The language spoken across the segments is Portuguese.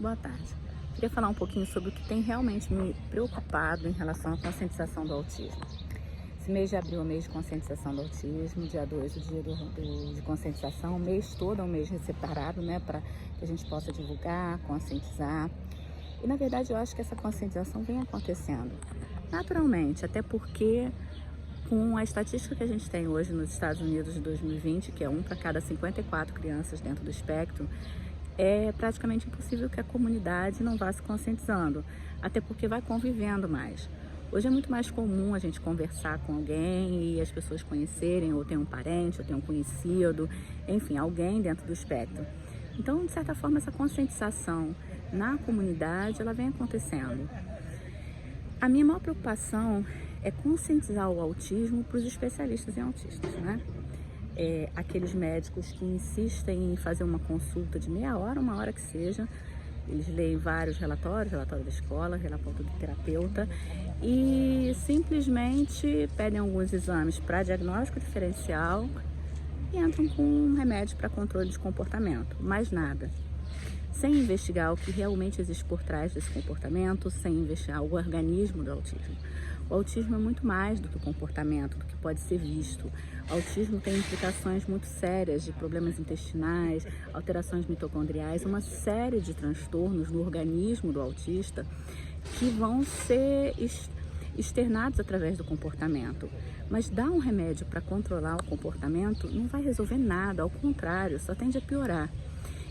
Boa tarde. Queria falar um pouquinho sobre o que tem realmente me preocupado em relação à conscientização do autismo. Esse mês de abril é o mês de conscientização do autismo, dia 2 o dia de conscientização, o mês todo é um mês separado, né, para que a gente possa divulgar, conscientizar. E na verdade eu acho que essa conscientização vem acontecendo naturalmente, até porque com a estatística que a gente tem hoje nos Estados Unidos de 2020, que é 1 para cada 54 crianças dentro do espectro, é praticamente impossível que a comunidade não vá se conscientizando, até porque vai convivendo mais. Hoje é muito mais comum a gente conversar com alguém e as pessoas conhecerem, ou tem um parente, ou tem um conhecido, enfim, alguém dentro do espectro. Então, de certa forma, essa conscientização na comunidade, ela vem acontecendo. A minha maior preocupação é conscientizar o autismo para os especialistas em autistas, né? Aqueles médicos que insistem em fazer uma consulta de meia hora, uma hora que seja, eles leem vários relatórios, relatório da escola, relatório do terapeuta, e simplesmente pedem alguns exames para diagnóstico diferencial e entram com um remédio para controle de comportamento, mais nada. Sem investigar o que realmente existe por trás desse comportamento, sem investigar o organismo do autismo. O autismo é muito mais do que o comportamento, do que pode ser visto. O autismo tem implicações muito sérias de problemas intestinais, alterações mitocondriais, uma série de transtornos no organismo do autista que vão ser externados através do comportamento. Mas dar um remédio para controlar o comportamento não vai resolver nada, ao contrário, só tende a piorar.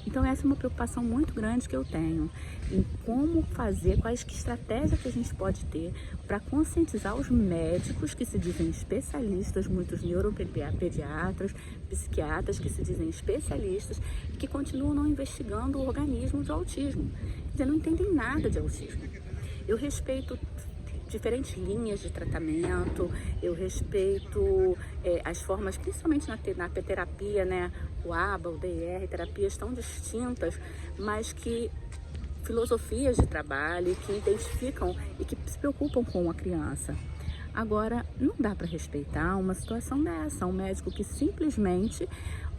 Então essa é uma preocupação muito grande que eu tenho em como fazer, quais estratégias que a gente pode ter para conscientizar os médicos que se dizem especialistas, muitos neuropediatras, psiquiatras que se dizem especialistas e que continuam não investigando o organismo do autismo, quer dizer, não entendem nada de autismo. Eu respeito diferentes linhas de tratamento, eu respeito as formas, principalmente na terapia, né? O ABA, o DIR, terapias tão distintas, mas que filosofias de trabalho que identificam e que se preocupam com a criança. Agora, não dá para respeitar uma situação dessa, um médico que simplesmente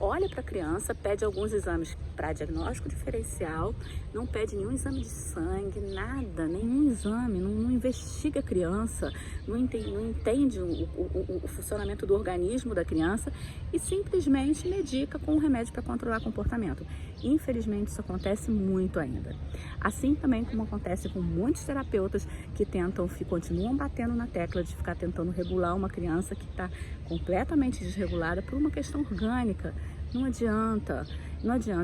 olha para a criança, pede alguns exames para diagnóstico diferencial, não pede nenhum exame de sangue, nada, nenhum exame, não investiga a criança, não entende o funcionamento do organismo da criança e simplesmente medica com um remédio para controlar comportamento. Infelizmente isso acontece muito ainda. Assim também como acontece com muitos terapeutas que continuam batendo na tecla de ficar tentando regular uma criança que está completamente desregulada por uma questão orgânica. Não adianta.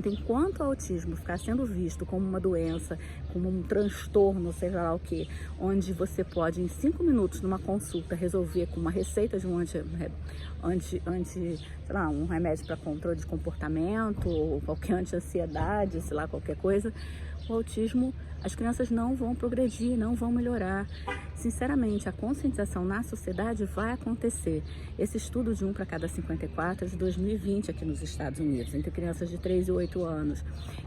Enquanto o autismo ficar sendo visto como uma doença, como um transtorno, seja lá o que, onde você pode em 5 minutos numa consulta resolver com uma receita de um um remédio para controle de comportamento ou qualquer anti-ansiedade, sei lá, qualquer coisa, o autismo, as crianças não vão progredir, não vão melhorar. Sinceramente, a conscientização na sociedade vai acontecer. Esse estudo de 1 para cada 54 é de 2020 aqui nos Estados Unidos, entre crianças de 3 e 8 anos.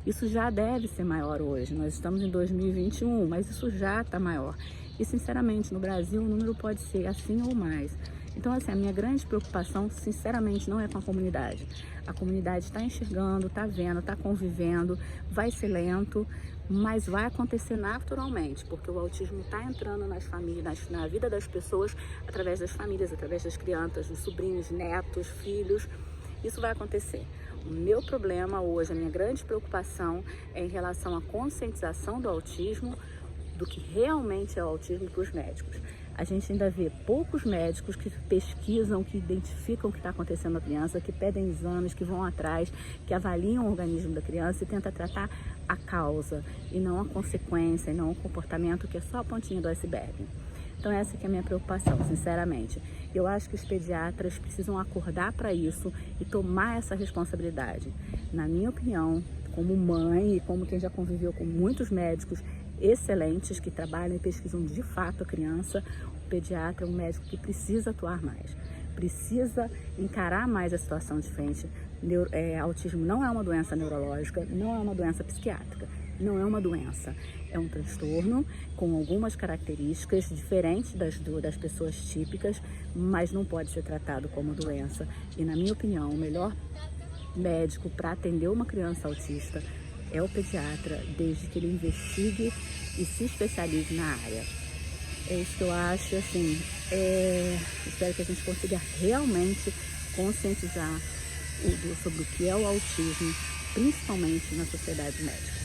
Isso já deve ser maior hoje, nós estamos em 2021, mas isso já está maior. E sinceramente, no Brasil o número pode ser assim ou mais. Então, assim, a minha grande preocupação, sinceramente, não é com a comunidade. A comunidade está enxergando, está vendo, está convivendo, vai ser lento, mas vai acontecer naturalmente, porque o autismo está entrando nas famílias, na vida das pessoas, através das famílias, através das crianças, dos sobrinhos, netos, filhos. Isso vai acontecer. O meu problema hoje, a minha grande preocupação é em relação à conscientização do autismo, do que realmente é o autismo para os médicos. A gente ainda vê poucos médicos que pesquisam, que identificam o que está acontecendo na criança, que pedem exames, que vão atrás, que avaliam o organismo da criança e tentam tratar a causa e não a consequência, e não o comportamento que é só a pontinha do iceberg. Então essa que é a minha preocupação, sinceramente. Eu acho que os pediatras precisam acordar para isso e tomar essa responsabilidade. Na minha opinião, como mãe e como quem já conviveu com muitos médicos excelentes que trabalham e pesquisam de fato a criança, o pediatra é um médico que precisa atuar mais, precisa encarar mais a situação de frente. Autismo não é uma doença neurológica, não é uma doença psiquiátrica, não é uma doença, é um transtorno com algumas características diferentes das pessoas típicas, mas não pode ser tratado como doença. E na minha opinião, o melhor médico para atender uma criança autista é o pediatra, desde que ele investigue e se especialize na área. É isso que eu acho, assim, espero que a gente consiga realmente conscientizar sobre o que é o autismo, principalmente na sociedade médica.